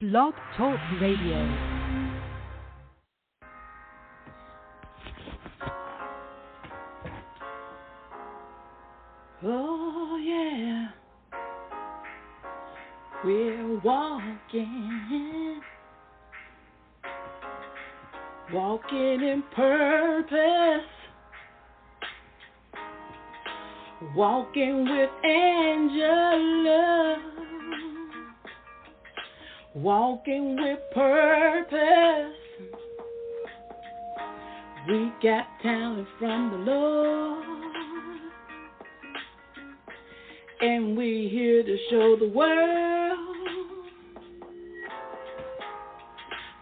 Blog Talk Radio. Oh, yeah, we're walking in purpose, walking with Angela, walking with purpose. We got talent from the Lord, and we here to show the world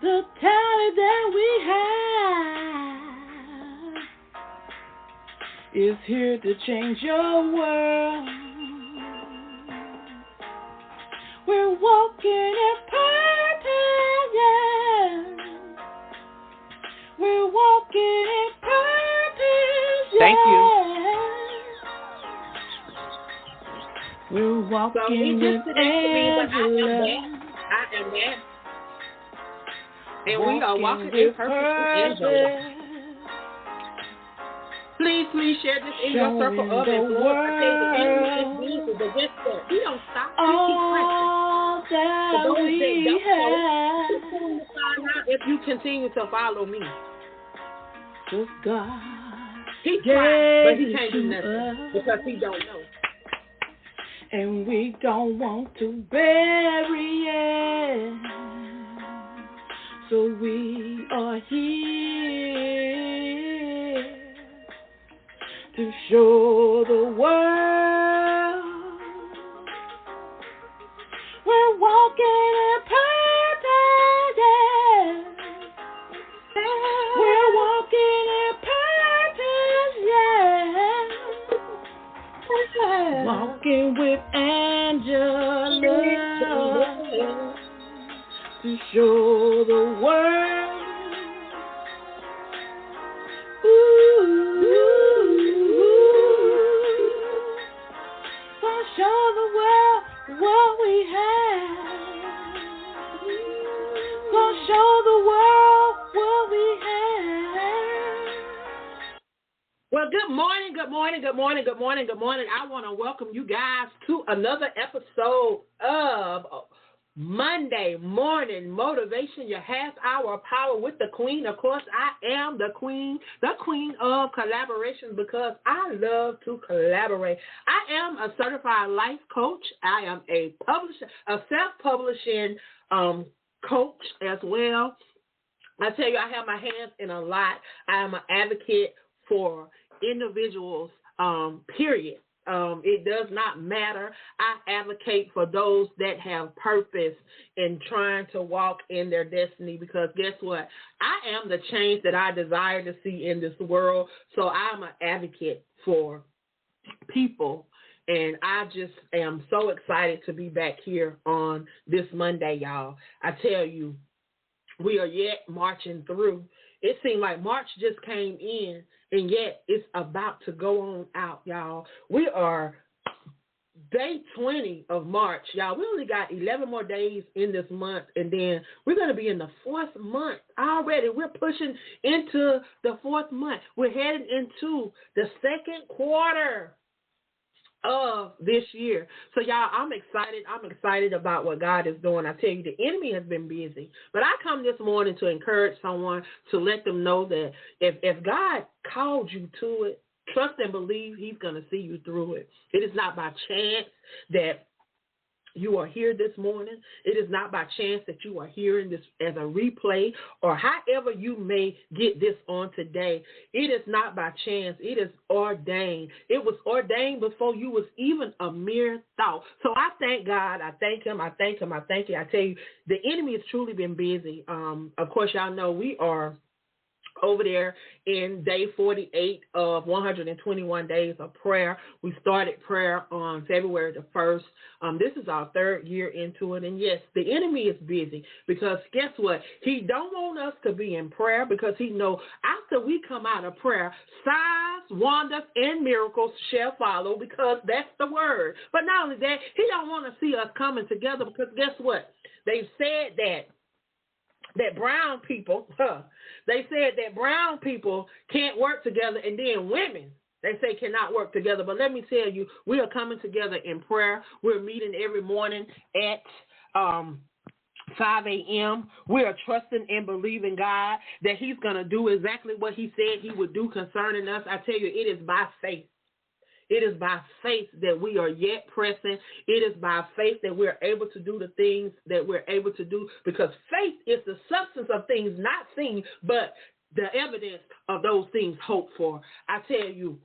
the talent that we have is here to change your world. We're walking in purpose, yeah. We're walking in purpose, yeah. Thank you. We're walking So we with just Angela. I am that. And we are walking in purpose with Angela. Please share this in your circle of influence. I tell you, the enemy is busy, but guess what? He don't stop. He keeps pressing. That so those we that don't know, have. he's going to find out if you continue to follow me. Just God. He tried, but he can't do nothing because he don't know. And we don't want to bury it, so we are here to show the world we're walking in purpose, yeah. We're walking in purpose, yeah. Walking with Angela to show the world. Gonna show the world what we have. Gonna show the world what we have. Well, good morning. I want to welcome you guys to another episode of Monday Morning Motivation, your half hour of power with the Queen. Of course, I am the Queen of collaboration because I love to collaborate. I am a certified life coach. I am a self-publishing coach as well. I tell you, I have my hands in a lot. I am an advocate for individuals, period. It does not matter. I advocate for those that have purpose in trying to walk in their destiny because guess what? I am the change that I desire to see in this world. So I'm an advocate for people. And I just am so excited to be back here on this Monday, y'all. I tell you, we are yet marching through. It seemed like March just came in, and yet it's about to go on out, y'all. We are day 20 of March, y'all. We only got 11 more days in this month, and then we're going to be in the fourth month already. We're pushing into the fourth month. We're heading into the second quarter of this year. So, y'all, I'm excited. I'm excited about what God is doing. I tell you, the enemy has been busy. But I come this morning to encourage someone, to let them know that if God called you to it, trust and believe he's going to see you through it. It is not by chance that you are here this morning. It is not by chance that you are hearing this as a replay or however you may get this on today. It is not by chance. It is ordained. It was ordained before you was even a mere thought. So I thank God. I thank him. I thank him. I thank you. I tell you, the enemy has truly been busy. Of course, y'all know we are over there in day 48 of 121 days of prayer. We started prayer on February the 1st. This is our third year into it. And yes, the enemy is busy because guess what? He don't want us to be in prayer because he know after we come out of prayer, signs, wonders, and miracles shall follow because that's the word. But not only that, he don't want to see us coming together because guess what? They've said that brown people, they said that brown people can't work together, and then women, they say, cannot work together. But let me tell you, we are coming together in prayer. We're meeting every morning at 5 a.m. We are trusting and believing God that he's going to do exactly what he said he would do concerning us. I tell you, it is by faith. It is by faith that we are yet pressing. It is by faith that we're able to do the things that we're able to do, because faith is the substance of things not seen, but the evidence of those things hoped for. I tell you,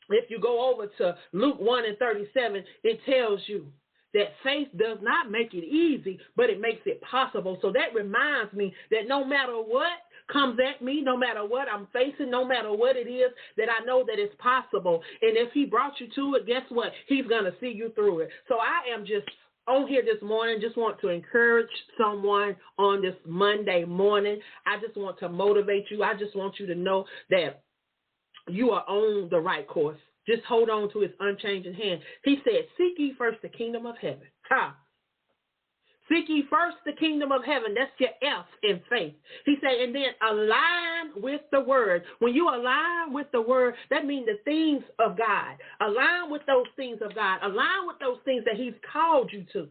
if you go over to Luke 1:37, it tells you that faith does not make it easy, but it makes it possible. So that reminds me that no matter what comes at me, no matter what I'm facing, no matter what it is, that I know that it's possible. And if he brought you to it, guess what? He's going to see you through it. So I am just on here this morning, just want to encourage someone on this Monday morning. I just want to motivate you. I just want you to know that you are on the right course. Just hold on to his unchanging hand. He said, seek ye first the kingdom of heaven. Seek ye first the kingdom of heaven. That's your F in faith. He said, and then align with the word. When you align with the word, that means the things of God. Align with those things of God. Align with those things that he's called you to.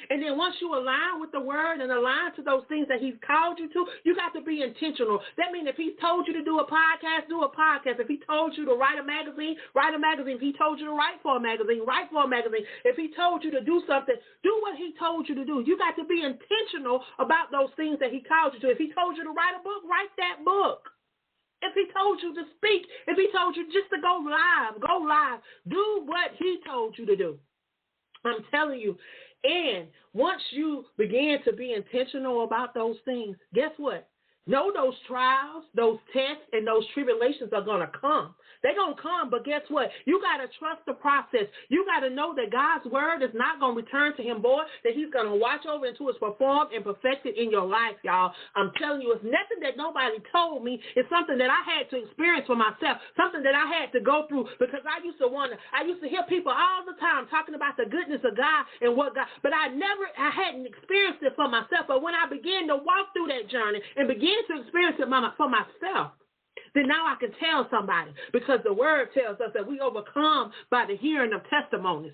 And then once you align with the word and align to those things that he's called you to, you got to be intentional. That means if he told you to do a podcast, do a podcast. If he told you to write a magazine, write a magazine. If he told you to write for a magazine, write for a magazine. If he told you to do something, do what he told you to do. You got to be intentional about those things that he called you to. If he told you to write a book, write that book. If he told you to speak, if he told you just to go live, do what he told you to do. I'm telling you. And once you begin to be intentional about those things, guess what? Know those trials, those tests, and those tribulations are going to come. They're going to come, but guess what? You got to trust the process. You got to know that God's word is not going to return to him, boy, that he's going to watch over until it's performed and perfected in your life, y'all. I'm telling you, it's nothing that nobody told me. It's something that I had to experience for myself, something that I had to go through, because I used to hear people all the time talking about the goodness of God and what God, but I hadn't experienced it for myself. But when I began to walk through that journey and began to experience it for myself, then now I can tell somebody, because the word tells us that we overcome by the hearing of testimonies.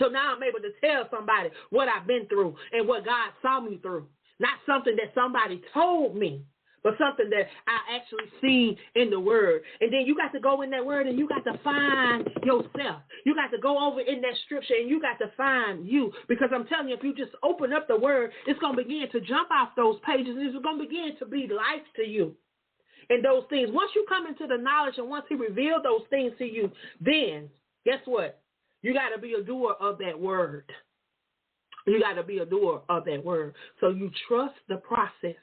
So now I'm able to tell somebody what I've been through and what God saw me through. Not something that somebody told me, but something that I actually seen in the word. And then you got to go in that word and you got to find yourself. You got to go over in that scripture and you got to find you. Because I'm telling you, if you just open up the word, it's going to begin to jump off those pages and it's going to begin to be life to you. And those things, once you come into the knowledge and once he revealed those things to you, then guess what? You got to be a doer of that word. You got to be a doer of that word. So you trust the process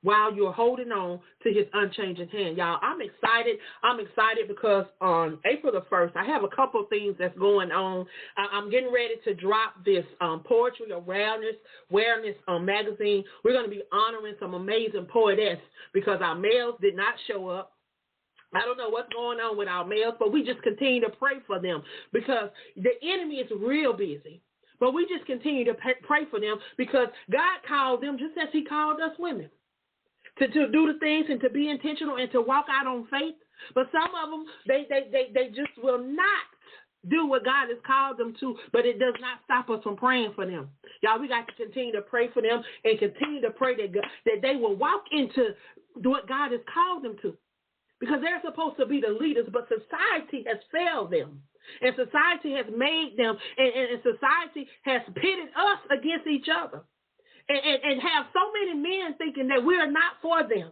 while you're holding on to his unchanging hand. Y'all, I'm excited. I'm excited because on April the 1st, I have a couple of things that's going on. I'm getting ready to drop this poetry awareness magazine. We're going to be honoring some amazing poetess because our males did not show up. I don't know what's going on with our males, but we just continue to pray for them because the enemy is real busy. But we just continue to pray for them because God called them just as he called us women. To do the things and to be intentional and to walk out on faith. But some of them, they just will not do what God has called them to, but it does not stop us from praying for them. Y'all, we got to continue to pray for them and continue to pray that they will walk into what God has called them to. Because they're supposed to be the leaders, but society has failed them. And society has made them, and society has pitted us against each other. And have so many men thinking that we are not for them,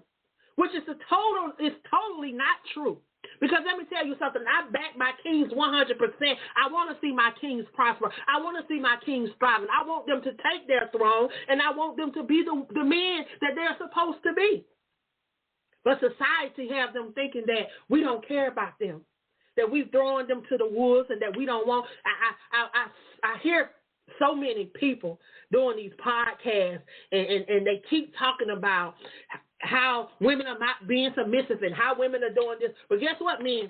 which is totally not true. Because let me tell you something, I back my kings 100%. I want to see my kings prosper. I want to see my kings thriving. I want them to take their throne, and I want them to be the men that they're supposed to be. But society has them thinking that we don't care about them, that we've thrown them to the wolves, and that we don't want. I hear so many people doing these podcasts, and they keep talking about how women are not being submissive and how women are doing this. But guess what, men?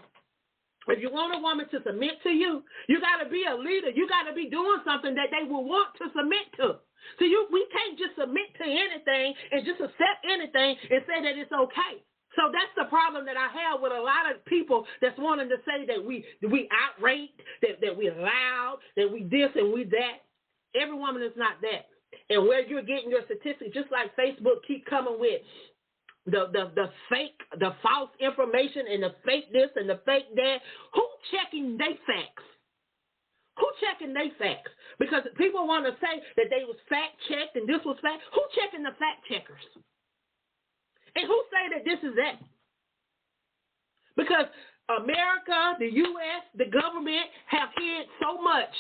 If you want a woman to submit to you, you got to be a leader. You got to be doing something that they will want to submit to. So we can't just submit to anything and just accept anything and say that it's okay. So that's the problem that I have with a lot of people that's wanting to say that we outrate, that we loud, that we this and we that. Every woman is not that. And where you're getting your statistics, just like Facebook keep coming with the fake, the false information and the fake this and the fake that. Who checking they facts? Who checking they facts? Because people want to say that they was fact checked and this was fact. Who checking the fact checkers? And who say that this is that? Because America, the U.S., the government have hid so much.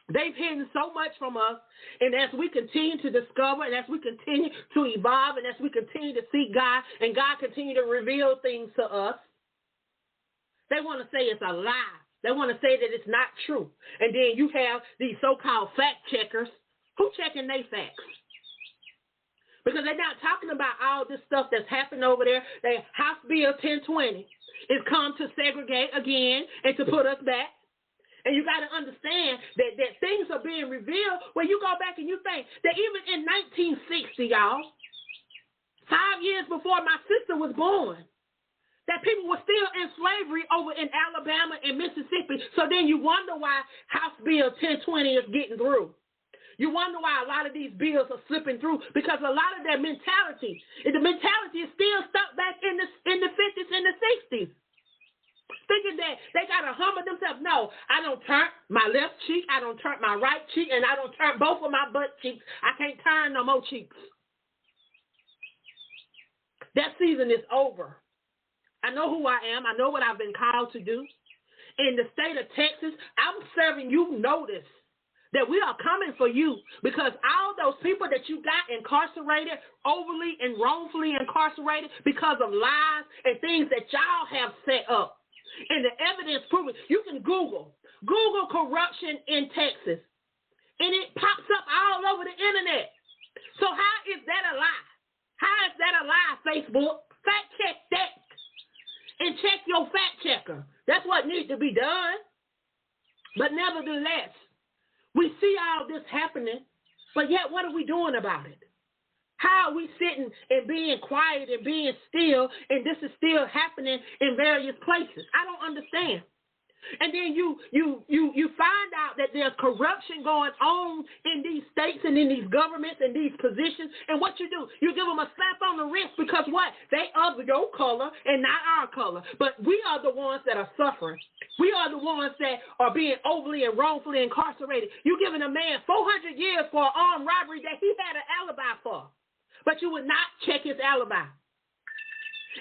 They've hidden so much from us, and as we continue to discover, and as we continue to evolve, and as we continue to seek God, and God continue to reveal things to us, they want to say it's a lie. They want to say that it's not true. And then you have these so-called fact checkers who checking their facts. Because they're not talking about all this stuff that's happened over there. House Bill 1020 is come to segregate again and to put us back. And you got to understand that things are being revealed when you go back and you think that even in 1960, y'all, 5 years before my sister was born, that people were still in slavery over in Alabama and Mississippi. So then you wonder why House Bill 1020 is getting through. You wonder why a lot of these bills are slipping through, because a lot of their mentality, the mentality is still stuck back in the 50s and the 60s. Thinking that they got to humble themselves. No, I don't turn my left cheek, I don't turn my right cheek, and I don't turn both of my butt cheeks. I can't turn no more cheeks. That season is over. I know who I am. I know what I've been called to do. In the state of Texas, I'm serving you notice that we are coming for you, because all those people that you got incarcerated, overly and wrongfully incarcerated because of lies and things that y'all have set up. And the evidence proven, you can Google corruption in Texas, and it pops up all over the internet. So how is that a lie? How is that a lie, Facebook? Fact check that and check your fact checker. That's what needs to be done. But nevertheless, we see all this happening, but yet what are we doing about it? How are we sitting and being quiet and being still, and this is still happening in various places? I don't understand. And then you find out that there's corruption going on in these states and in these governments and these positions, and what you do, you give them a slap on the wrist, because what? They are your color and not our color, but we are the ones that are suffering. We are the ones that are being overly and wrongfully incarcerated. You're giving a man 400 years for an armed robbery that he had an alibi for, but you would not check his alibi.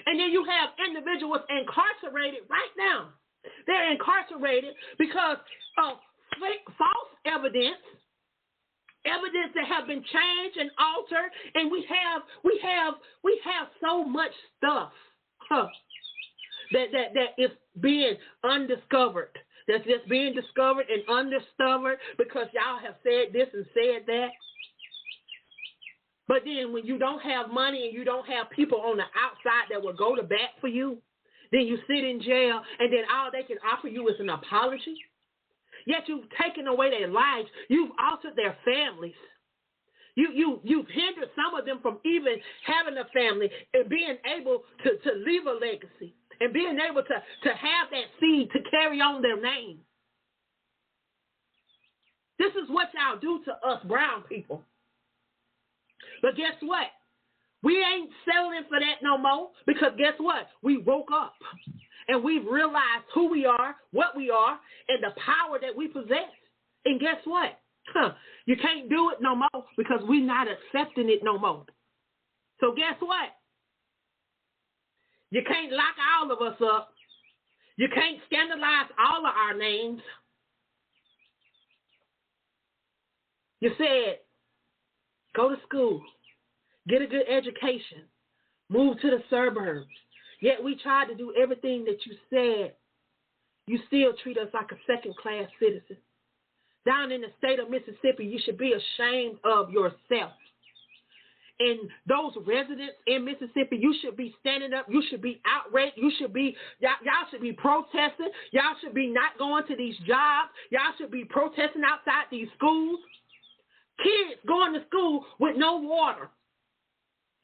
And then you have individuals incarcerated right now. They're incarcerated because of false evidence that have been changed and altered, and we have so much stuff that is being undiscovered. That's just being discovered and undiscovered because y'all have said this and said that. But then when you don't have money and you don't have people on the outside that will go to bat for you, then you sit in jail, and then all they can offer you is an apology. Yet you've taken away their lives. You've altered their families. You've hindered some of them from even having a family and being able to leave a legacy and being able to have that seed to carry on their name. This is what y'all do to us brown people. But guess what? We ain't settling for that no more, because guess what? We woke up and we've realized who we are, what we are, and the power that we possess. And guess what? You can't do it no more because we're not accepting it no more. So guess what? You can't lock all of us up. You can't scandalize all of our names. You said, go to school. Get a good education. Move to the suburbs. Yet we tried to do everything that you said. You still treat us like a second-class citizen. Down in the state of Mississippi, you should be ashamed of yourself. and those residents in Mississippi, you should be standing up. You should be outraged. Y'all should be protesting. Y'all should be not going to these jobs. Y'all should be protesting outside these schools. Kids going to school with no water.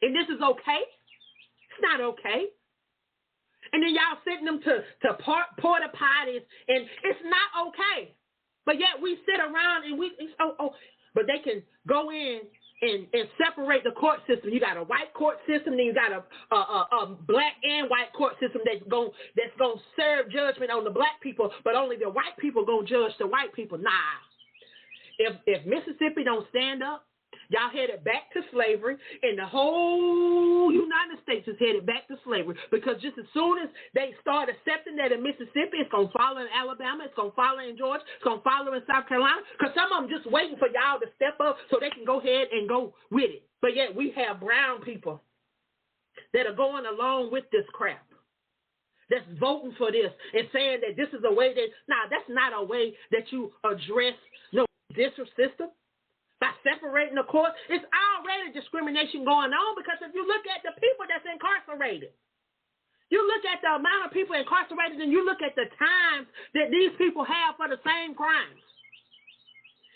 And this is okay? It's not okay. And then y'all sending them to porta potties, and it's not okay. But yet we sit around and but they can go in and separate the court system. You got a white court system, then you got a black and white court system that's gonna serve judgment on the black people, but only the white people gonna judge the white people. Nah. If Mississippi don't stand up, y'all headed back to slavery, and the whole United States is headed back to slavery, because just as soon as they start accepting that in Mississippi, it's going to follow in Alabama, it's going to follow in Georgia, it's going to follow in South Carolina, because some of them just waiting for y'all to step up so they can go ahead and go with it. But yet we have brown people that are going along with this crap, that's voting for this and saying that this is a way that, that's not a way that you address district system. By separating the court, it's already discrimination going on, because if you look at the people that's incarcerated, you look at the amount of people incarcerated, and you look at the times that these people have for the same crimes,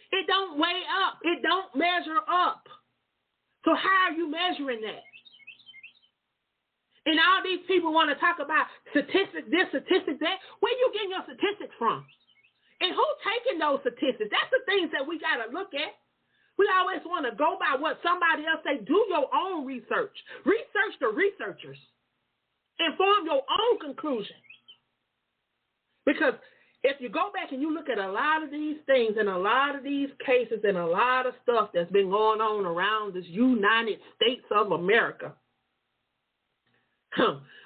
it don't weigh up. It don't measure up. So how are you measuring that? And all these people want to talk about statistics this, statistics that. Where you getting your statistics from? And who's taking those statistics? That's the things that we got to look at. We always want to go by what somebody else say. Do your own research. Research the researchers. And form your own conclusion. Because if you go back and you look at a lot of these things and a lot of these cases and a lot of stuff that's been going on around this United States of America.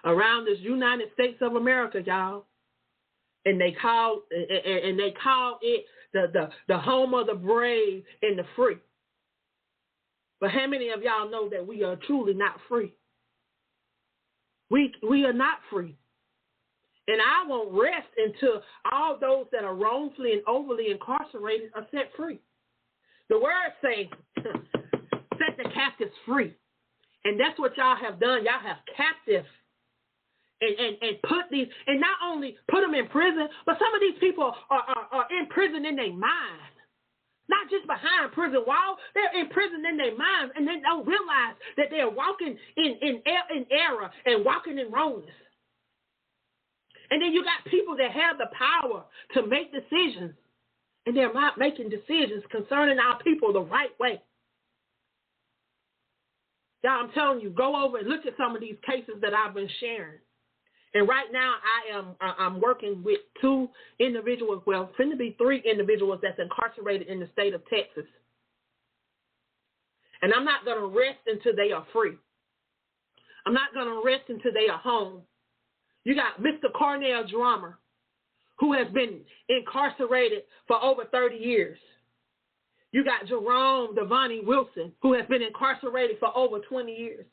Around this United States of America, y'all. And they call it the home of the brave and the free. But how many of y'all know that we are truly not free? We are not free. And I won't rest until all those that are wrongfully and overly incarcerated are set free. The word says, set the captives free. And that's what y'all have done. Y'all have captive. And put these, and not only put them in prison, but some of these people are in prison in their mind. Not just behind prison walls, they're in prison in their minds, and they don't realize that they're walking in error and walking in wrongness. And then you got people that have the power to make decisions, and they're not making decisions concerning our people the right way. Y'all, I'm telling you, go over and look at some of these cases that I've been sharing. And right now, I'm working with 2 individuals, well, it's going to be 3 individuals that's incarcerated in the state of Texas. And I'm not going to rest until they are free. I'm not going to rest until they are home. You got Mr. Cornell Drummer, who has been incarcerated for over 30 years. You got Jerome Devontae Wilson, who has been incarcerated for over 20 years.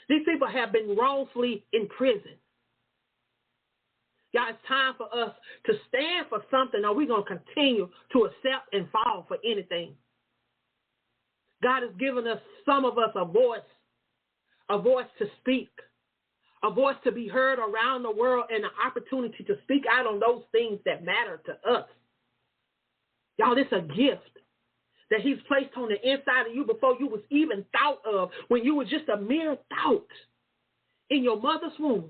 These people have been wrongfully in prison. Y'all, it's time for us to stand for something, or we're going to continue to accept and fall for anything. God has given us, some of us, a voice to speak, a voice to be heard around the world, and an opportunity to speak out on those things that matter to us. Y'all, it's a gift that he's placed on the inside of you before you was even thought of, when you were just a mere thought in your mother's womb.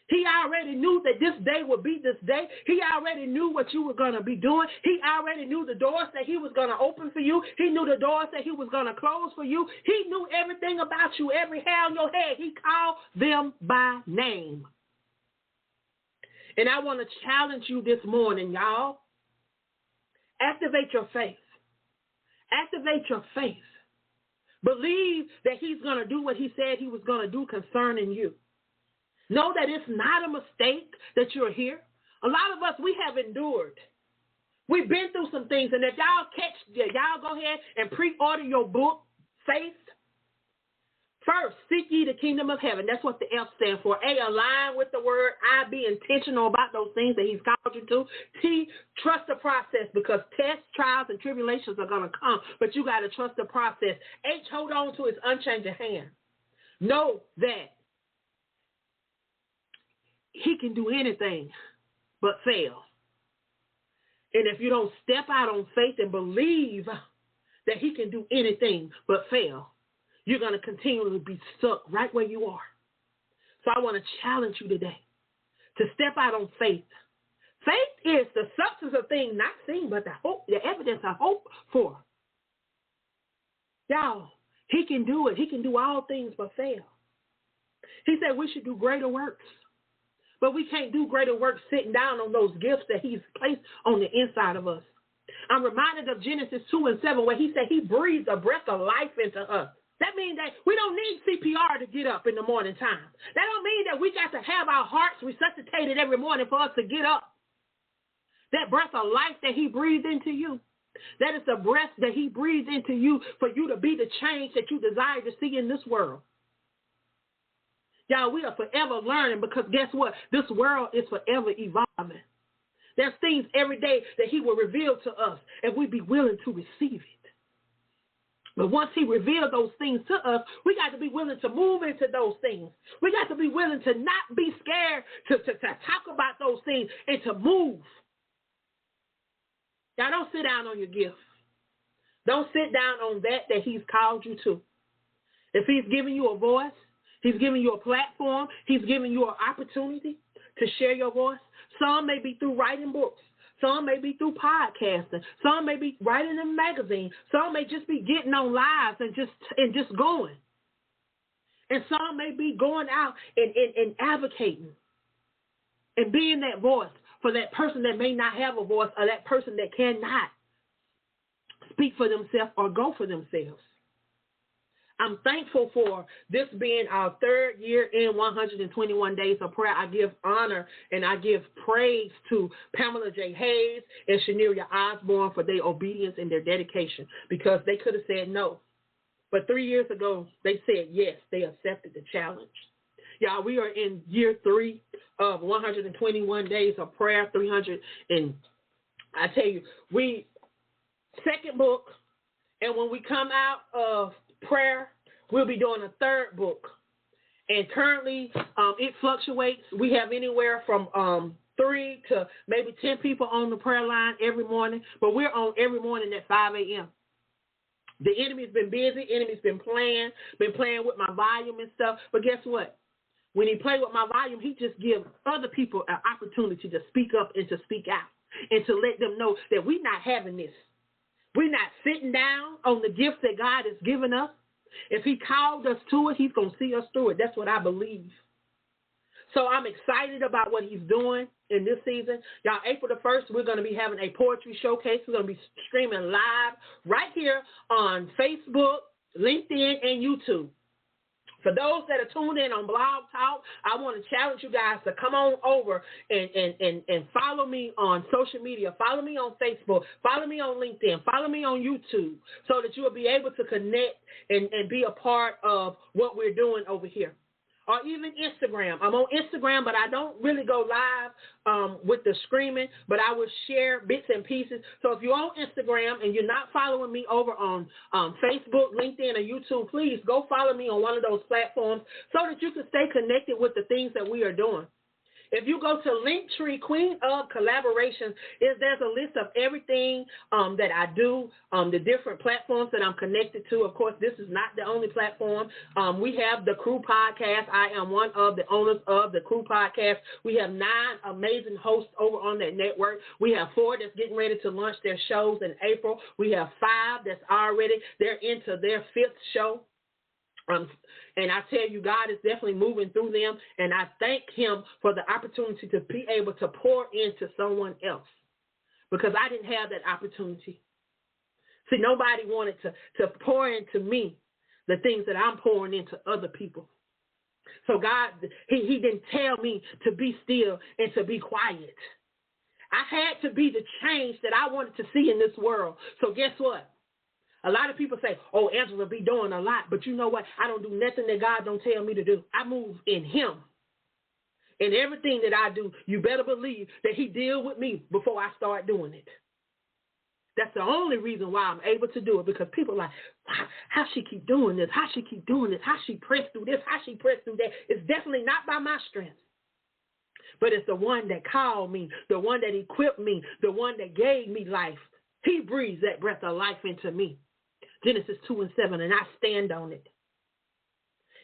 He already knew that this day would be this day. He already knew what you were going to be doing. He already knew the doors that he was going to open for you. He knew the doors that he was going to close for you. He knew everything about you, every hair on your head. He called them by name. And I want to challenge you this morning, y'all. Activate your faith. Activate your faith. Believe that he's going to do what he said he was going to do concerning you. Know that it's not a mistake that you're here. A lot of us, we have endured. We've been through some things, and if y'all go ahead and pre-order your book, Faith, First, seek ye the kingdom of heaven. That's what the F stands for. A, align with the word. I, be intentional about those things that he's called you to. T, trust the process, because tests, trials, and tribulations are going to come, but you got to trust the process. H, hold on to his unchanging hand. Know that he can do anything but fail. And if you don't step out on faith and believe that he can do anything but fail, you're going to continually be stuck right where you are. So I want to challenge you today to step out on faith. Faith is the substance of things not seen, but the evidence of hope for. Y'all, he can do it. He can do all things but fail. He said we should do greater works. But we can't do greater works sitting down on those gifts that he's placed on the inside of us. I'm reminded of Genesis 2:7, where he said he breathed a breath of life into us. That means that we don't need CPR to get up in the morning time. That don't mean that we got to have our hearts resuscitated every morning for us to get up. That breath of life that he breathed into you, that is the breath that he breathed into you for you to be the change that you desire to see in this world. Y'all, we are forever learning, because guess what? This world is forever evolving. There's things every day that he will reveal to us, and we be willing to receive it. But once he revealed those things to us, we got to be willing to move into those things. We got to be willing to not be scared to talk about those things and to move. Y'all, don't sit down on your gift. Don't sit down on that he's called you to. If he's giving you a voice, he's giving you a platform, he's giving you an opportunity to share your voice. Some may be through writing books. Some may be through podcasting. Some may be writing in magazines. Some may just be getting on lives and just going. And some may be going out and advocating and being that voice for that person that may not have a voice, or that person that cannot speak for themselves or go for themselves. I'm thankful for this being our third year in 121 Days of Prayer. I give honor and I give praise to Pamela J. Hayes and Shaneria Osborne for their obedience and their dedication, because they could have said no. But 3 years ago, they said yes. They accepted the challenge. Y'all, we are in year 3 of 121 Days of Prayer, 300. And I tell you, second book, and when we come out of prayer, we'll be doing a third book. And currently, it fluctuates. We have anywhere from 3 to maybe 10 people on the prayer line every morning, but we're on every morning at 5 a.m. The enemy's been busy. Enemy's been playing with my volume and stuff. But guess what? When he play with my volume, he just gives other people an opportunity to speak up and to speak out and to let them know that we're not having this. We're not sitting down on the gifts that God has given us. If he called us to it, he's going to see us through it. That's what I believe. So I'm excited about what he's doing in this season. Y'all, April the 1st, we're going to be having a poetry showcase. We're going to be streaming live right here on Facebook, LinkedIn, and YouTube. For those that are tuned in on Blog Talk, I want to challenge you guys to come on over and follow me on social media. Follow me on Facebook. Follow me on LinkedIn. Follow me on YouTube, so that you will be able to connect and be a part of what we're doing over here. Or even Instagram. I'm on Instagram, but I don't really go live with the screaming, but I will share bits and pieces. So if you're on Instagram and you're not following me over on Facebook, LinkedIn, or YouTube, please go follow me on one of those platforms so that you can stay connected with the things that we are doing. If you go to LINKTREE, Queen of Collaborations, there's a list of everything that I do, the different platforms that I'm connected to. Of course, this is not the only platform. We have the Crew Podcast. I am one of the owners of the Crew Podcast. We have 9 amazing hosts over on that network. We have 4 that's getting ready to launch their shows in April. We have 5 that's they're into their 5th show. And I tell you, God is definitely moving through them, and I thank him for the opportunity to be able to pour into someone else, because I didn't have that opportunity. See, nobody wanted to pour into me the things that I'm pouring into other people. So God, he didn't tell me to be still and to be quiet. I had to be the change that I wanted to see in this world. So guess what? A lot of people say, oh, Angela be doing a lot. But you know what? I don't do nothing that God don't tell me to do. I move in him. And everything that I do, you better believe that he deal with me before I start doing it. That's the only reason why I'm able to do it, because people are like, how she keep doing this? How she keep doing this? How she press through this? How she press through that? It's definitely not by my strength. But it's the one that called me, the one that equipped me, the one that gave me life. He breathes that breath of life into me. Genesis 2:7, and I stand on it.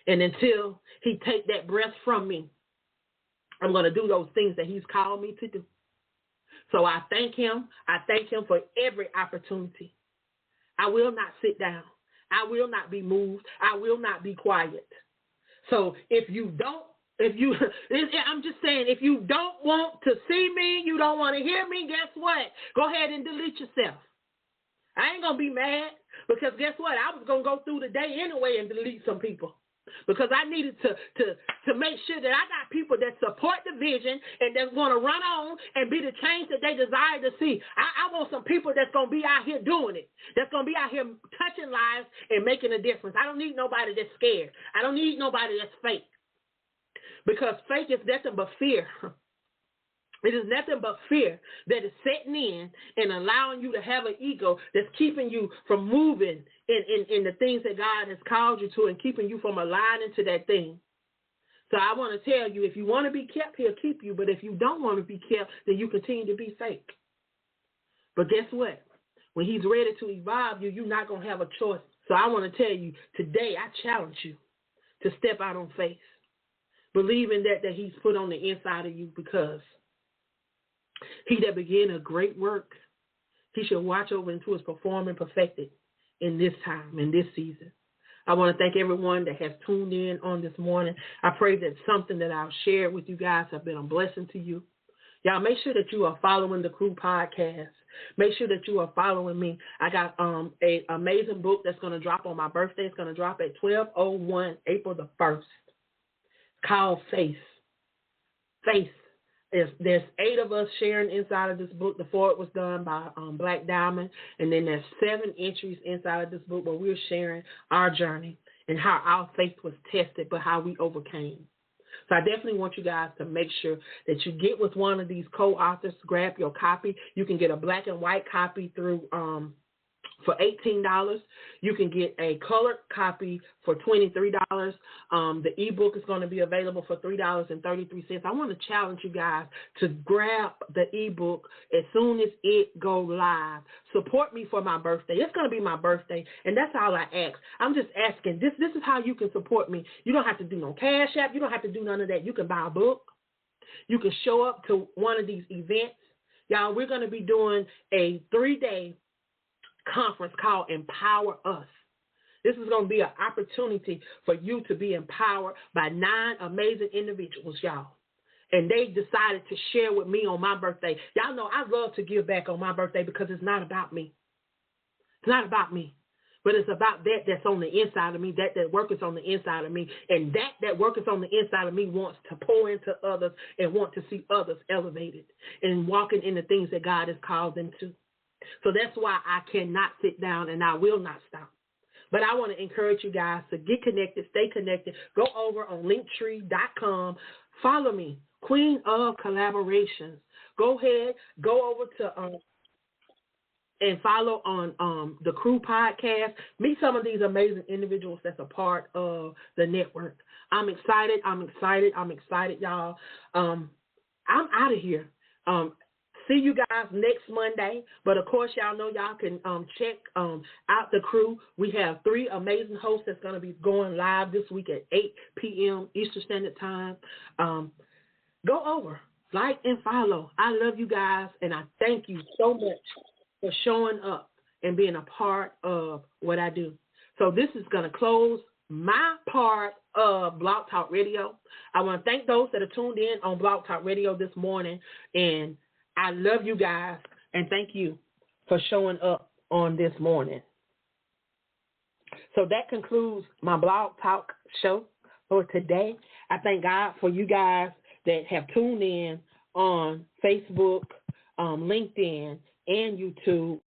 And until he take that breath from me, I'm going to do those things that he's called me to do. So I thank him. I thank him for every opportunity. I will not sit down. I will not be moved. I will not be quiet. So I'm just saying, if you don't want to see me, you don't want to hear me, guess what? Go ahead and delete yourself. I ain't going to be mad, because guess what? I was going to go through the day anyway and delete some people. Because I needed to make sure that I got people that support the vision and that's going to run on and be the change that they desire to see. I want some people that's going to be out here doing it, that's going to be out here touching lives and making a difference. I don't need nobody that's scared. I don't need nobody that's fake. Because fake is nothing but fear. It is nothing but fear that is setting in and allowing you to have an ego that's keeping you from moving in the things that God has called you to and keeping you from aligning to that thing. So I want to tell you, if you want to be kept, he'll keep you. But if you don't want to be kept, then you continue to be fake. But guess what? When he's ready to evolve you, you're not going to have a choice. So I want to tell you, today I challenge you to step out on faith. Believe in that he's put on the inside of you, because he that began a great work, he shall watch over into his perform and perfect it in this time, in this season. I want to thank everyone that has tuned in on this morning. I pray that something that I've shared with you guys have been a blessing to you. Y'all make sure that you are following the Crew podcast. Make sure that you are following me. I got an amazing book that's going to drop on my birthday. It's going to drop at 12/01, April the 1st. Called Faith. Faith. There's 8 of us sharing inside of this book. The foreword was done by Black Diamond, and then there's 7 entries inside of this book where we're sharing our journey and how our faith was tested, but how we overcame. So I definitely want you guys to make sure that you get with one of these co-authors. Grab your copy. You can get a black and white copy through for $18. You can get a colored copy for $23. The ebook is going to be available for $3.33. I want to challenge you guys to grab the ebook as soon as it goes live. Support me for my birthday. It's going to be my birthday, and that's all I ask. I'm just asking. This is how you can support me. You don't have to do no Cash App. You don't have to do none of that. You can buy a book. You can show up to one of these events. Y'all, we're going to be doing a 3-day conference called Empower Us. This is going to be an opportunity for you to be empowered by 9 amazing individuals, y'all. And they decided to share with me on my birthday. Y'all know I love to give back on my birthday because it's not about me. It's not about me. But it's about that's on the inside of me, that work is on the inside of me. And that work is on the inside of me wants to pour into others and want to see others elevated and walking in the things that God has called them to. So that's why I cannot sit down, and I will not stop. But I want to encourage you guys to get connected, stay connected. Go over on LINKTREE.com. Follow me, Queen of Collaborations. Go ahead, go over to and follow on the Crew podcast. Meet some of these amazing individuals that's a part of the network. I'm excited, y'all. I'm out of here. See you guys next Monday. But, of course, y'all know y'all can check out the Crew. We have 3 amazing hosts that's going to be going live this week at 8 p.m. Eastern Standard Time. Go over, like, and follow. I love you guys, and I thank you so much for showing up and being a part of what I do. So this is going to close my part of Blog Talk Radio. I want to thank those that are tuned in on Blog Talk Radio this morning, and I love you guys, and thank you for showing up on this morning. So that concludes my Blog Talk show for today. I thank God for you guys that have tuned in on Facebook, LinkedIn, and YouTube.